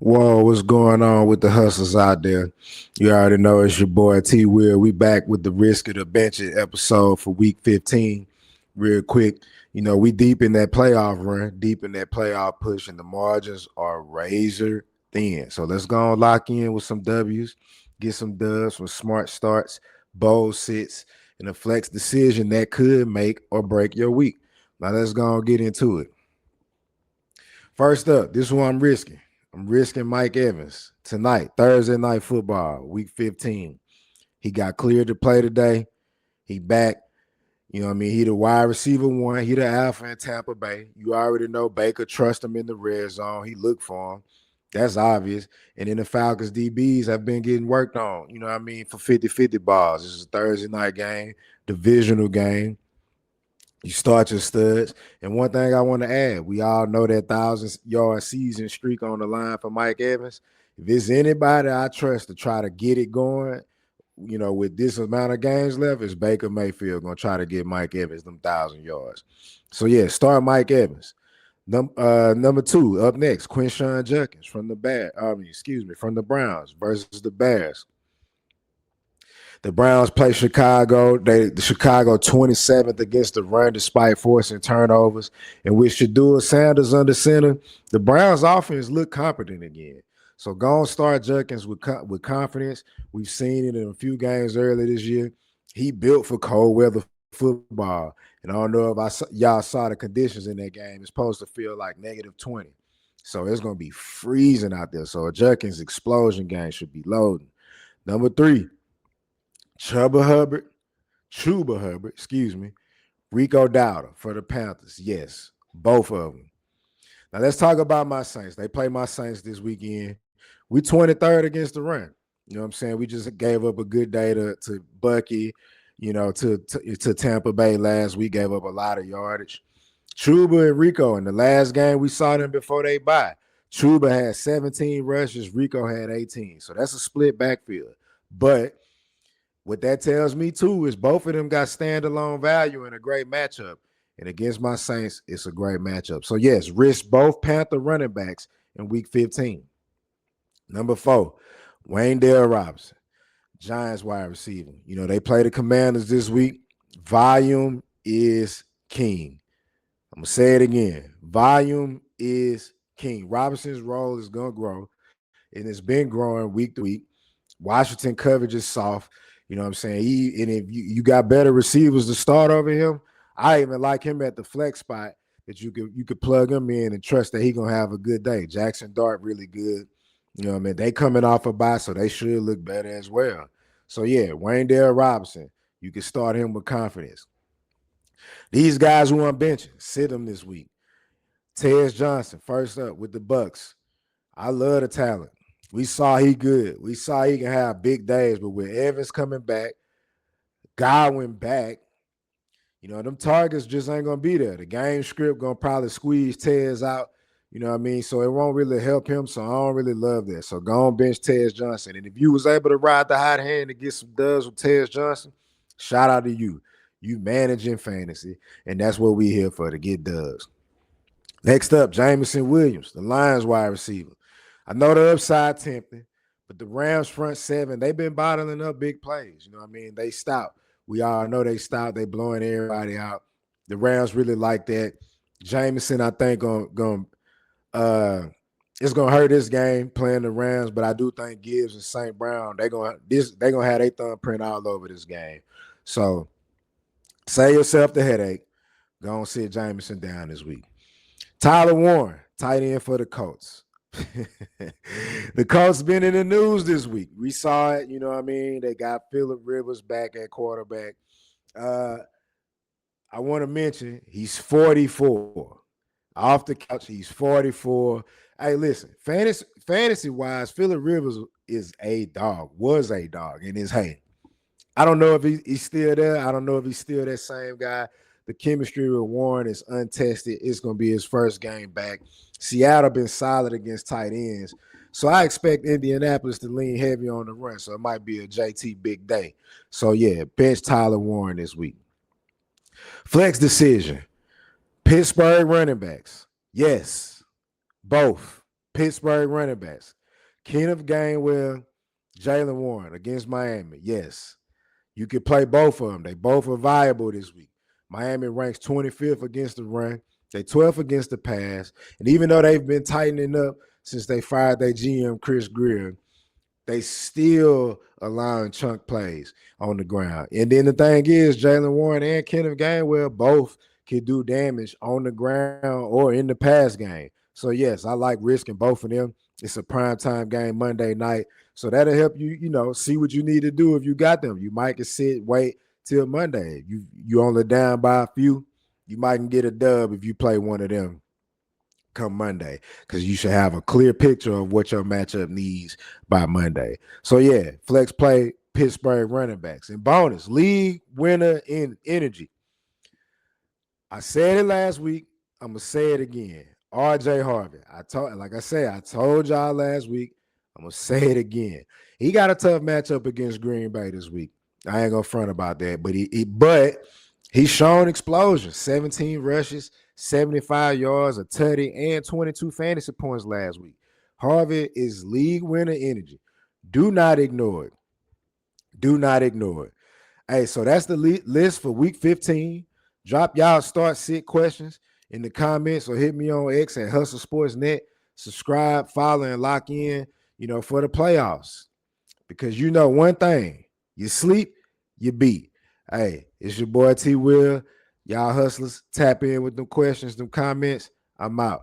Whoa, what's going on with the hustlers out there? You already know it's your boy T Will. We back with the Risk of the Bench episode for week 15. Real quick, we deep in that playoff run, deep in that playoff push, and the margins are razor thin. So let's go and lock in with some W's, get some dubs, some smart starts, bold sits, and a flex decision that could make or break your week. Now let's go and get into it. First up, this is what I'm risking. I'm risking Mike Evans tonight, Thursday night football, week 15. He got cleared to play today. He back. You know what I mean? He the wide receiver one. He the alpha in Tampa Bay. You already know Baker trust him in the red zone. He looked for him. That's obvious. And then the Falcons DBs have been getting worked on, you know what I mean, for 50-50 balls. This is a Thursday night game, divisional game. You start your studs. And one thing I want to add, we all know that 1,000-yard season streak on the line for Mike Evans. If it's anybody I trust to try to get it going, with this amount of games left, it's Baker Mayfield going to try to get Mike Evans them 1,000 yards. So, yeah, start Mike Evans. Number 2, up next, Quinshon Judkins from the Browns versus the Bears. The Browns play Chicago. The Chicago 27th against the run despite forcing turnovers. And with Shedeur Sanders under center, the Browns offense look competent again. So go and start Judkins with confidence. We've seen it in a few games earlier this year. He built for cold weather football. And I don't know if y'all saw the conditions in that game. It's supposed to feel like -20. So it's going to be freezing out there. So a Judkins explosion game should be loading. Number 3. Chuba Hubbard, Rico Dowdle for the Panthers. Yes, both of them. Now let's talk about my Saints. They play my Saints this weekend. We 23rd against the run. You know what I'm saying? We just gave up a good day to Bucky, to Tampa Bay last week. Gave up a lot of yardage. Chuba and Rico, in the last game we saw them before they bye. Chuba had 17 rushes. Rico had 18. So that's a split backfield. But what that tells me, too, is both of them got standalone value in a great matchup. And against my Saints, it's a great matchup. So, yes, risk both Panther running backs in Week 15. Number 4, Wan'Dale Robinson, Giants wide receiver. They play the Commanders this week. Volume is king. I'm going to say it again. Volume is king. Robinson's role is going to grow, and it's been growing week to week. Washington coverage is soft. You know what I'm saying? And if you got better receivers to start over him, I even like him at the flex spot that you could plug him in and trust that he's going to have a good day. Jackson Dart really good. You know what I mean? They coming off a bye, so they should look better as well. So, yeah, Wan'Dale Robinson, you can start him with confidence. These guys who I'm benching, sit them this week. Tez Johnson, first up with the Bucks. I love the talent. We saw he good. We saw he can have big days, but with Evans coming back, Godwin back, them targets just ain't going to be there. The game script going to probably squeeze Tez out, you know what I mean? So it won't really help him, so I don't really love that. So go on bench Tez Johnson. And if you was able to ride the hot hand and get some dubs with Tez Johnson, shout out to you. You managing fantasy, and that's what we here for, to get dubs. Next up, Jameson Williams, the Lions wide receiver. I know the upside tempting, but the Rams front seven, they've been bottling up big plays. You know what I mean? They stopped. We all know they stopped. They blowing everybody out. The Rams really like that. Jameson, I think, it's gonna hurt this game playing the Rams, but I do think Gibbs and St. Brown, they're gonna have their thumbprint all over this game. So save yourself the headache. Go and sit Jameson down this week. Tyler Warren, tight end for the Colts. The Colts been in the news this week. We saw it, you know what I mean? They got Phillip Rivers back at quarterback. I want to mention he's 44. Off the couch, he's 44. Hey, listen, fantasy-wise, Phillip Rivers was a dog in his hand. I don't know if he's still there. I don't know if he's still that same guy. The chemistry with Warren is untested. It's going to be his first game back. Seattle been solid against tight ends. So I expect Indianapolis to lean heavy on the run. So it might be a JT big day. So, yeah, bench Tyler Warren this week. Flex decision. Pittsburgh running backs. Yes, both. Pittsburgh running backs. Kenneth Gainwell, Jaylen Warren against Miami. Yes. You could play both of them. They both are viable this week. Miami ranks 25th against the run. They 12th against the pass. And even though they've been tightening up since they fired their GM, Chris Greer, they still allowing chunk plays on the ground. And then the thing is, Jaylen Warren and Kenneth Gainwell both can do damage on the ground or in the pass game. So, yes, I like risking both of them. It's a primetime game Monday night. So that'll help you, see what you need to do if you got them. You might can wait till Monday. You only down by a few. You might can get a dub if you play one of them come Monday, because you should have a clear picture of what your matchup needs by Monday. So, yeah, flex play Pittsburgh running backs. And bonus, league winner in energy. I said it last week. I'm going to say it again. RJ Harvey. I told y'all last week. I'm going to say it again. He got a tough matchup against Green Bay this week. I ain't going to front about that. But he's shown explosion. 17 rushes, 75 yards, a tutty, and 22 fantasy points last week. Harvey is league winner energy. Do not ignore it. Do not ignore it. Hey, so that's the list for week 15. Drop y'all start sit questions in the comments or hit me on X at Hustle Sports Net. Subscribe, follow, and lock in, for the playoffs. Because one thing, you sleep, you beat. Hey, it's your boy T Will. Y'all hustlers, tap in with them questions, them comments. I'm out.